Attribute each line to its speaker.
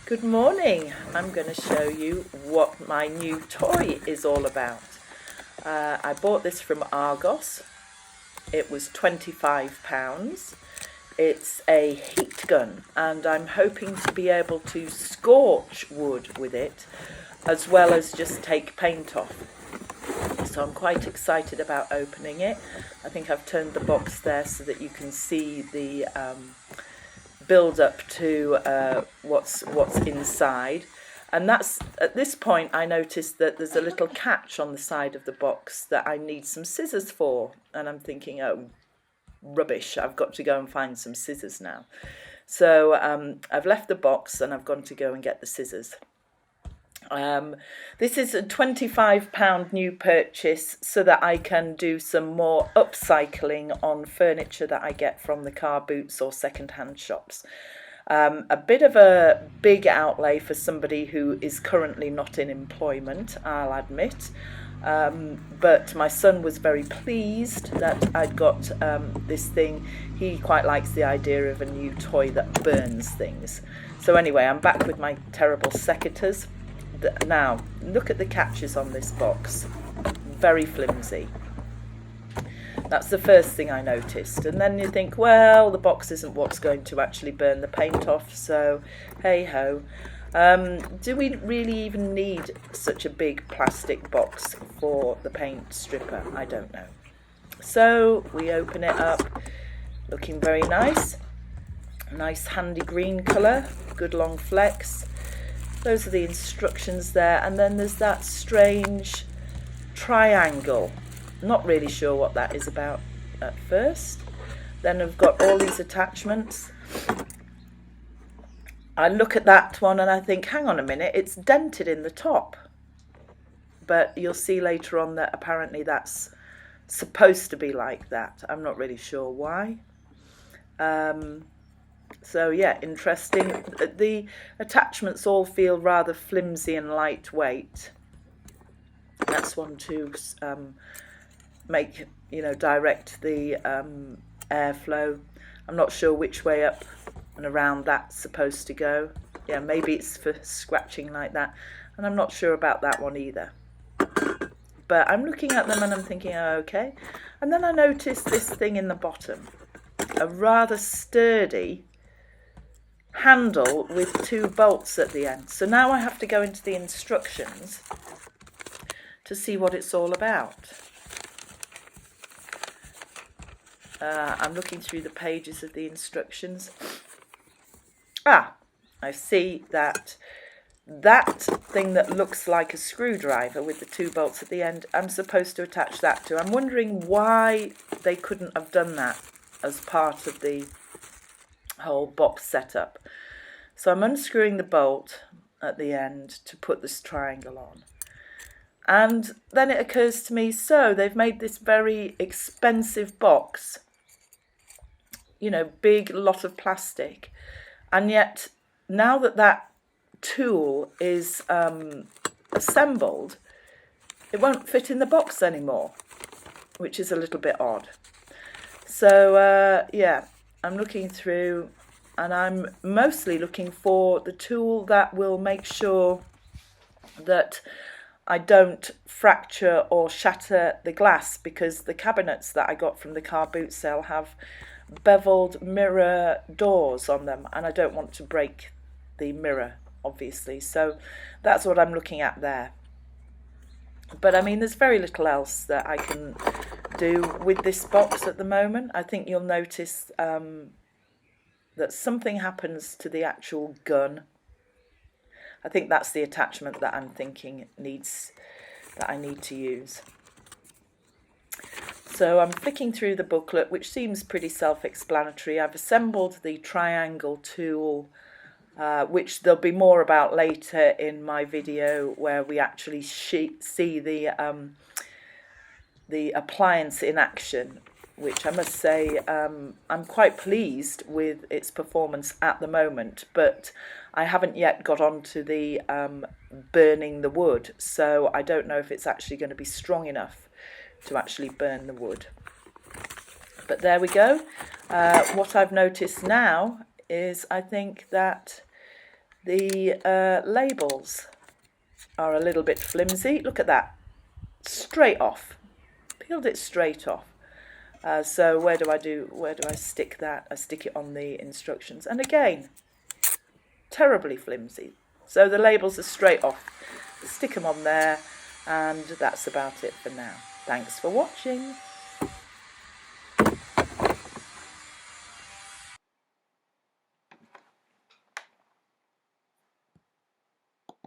Speaker 1: Good morning. I'm going to show you what my new toy is all about. I bought this from Argos. It was £25. It's a heat gun and I'm hoping to be able to scorch wood with it as well as just take paint off. So I'm quite excited about opening it. I think I've turned the box there so that you can see the build up to what's inside, and that's at this point I noticed that there's a little catch on the side of the box that I need some scissors for, and I'm thinking, oh rubbish, I've got to go and find some scissors now. So I've left the box and I've gone to go and get the scissors. This is a £25 new purchase so that I can do some more upcycling on furniture that I get from the car boots or second-hand shops. A bit of a big outlay for somebody who is currently not in employment, I'll admit. But my son was very pleased that I'd got this thing. He quite likes the idea of a new toy that burns things. So anyway, I'm back with my terrible secateurs. Now, look at the catches on this box. Very flimsy. That's the first thing I noticed. And then you think, well, the box isn't what's going to actually burn the paint off, so hey-ho. Do we really even need such a big plastic box for the paint stripper? I don't know. So we open it up, looking very nice. Nice handy green colour, good long flex. Those are the instructions there, and then there's that strange triangle. Not really sure what that is about at first. Then I've got all these attachments. I look at that one and I think, hang on a minute, it's dented in the top. But you'll see later on that apparently that's supposed to be like that. I'm not really sure why. So yeah, interesting. The attachments all feel rather flimsy and lightweight. That's one to make, direct the airflow. I'm not sure which way up and around that's supposed to go. Yeah, maybe it's for scratching like that. And I'm not sure about that one either. But I'm looking at them and I'm thinking, oh, okay. And then I noticed this thing in the bottom, a rather sturdy handle with 2 bolts at the end. So now I have to go into the instructions to see what it's all about. I'm looking through the pages of the instructions. I see that thing that looks like a screwdriver with the 2 bolts at the end, I'm supposed to attach that to. I'm wondering why they couldn't have done that as part of the whole box setup. So I'm unscrewing the bolt at the end to put this triangle on. And then it occurs to me, so they've made this very expensive box, big lot of plastic, and yet now that tool is assembled, it won't fit in the box anymore, which is a little bit odd. So yeah, I'm looking through and I'm mostly looking for the tool that will make sure that I don't fracture or shatter the glass, because the cabinets that I got from the car boot sale have beveled mirror doors on them and I don't want to break the mirror, obviously. So that's what I'm looking at there. But I mean, there's very little else that I can do with this box at the moment. I think you'll notice that something happens to the actual gun. I think that's the attachment that I'm thinking that I need to use. So I'm flicking through the booklet, which seems pretty self-explanatory. I've assembled the triangle tool, which there'll be more about later in my video, where we actually see the appliance in action, which I must say I'm quite pleased with its performance at the moment, but I haven't yet got on to the burning the wood, so I don't know if it's actually going to be strong enough to actually burn the wood. But there we go. What I've noticed now is I think that The labels are a little bit flimsy. Look at that, straight off, peeled it straight off. So where do I stick that? I stick it on the instructions, and again, terribly flimsy. So the labels are straight off. Stick them on there, and that's about it for now. Thanks for watching.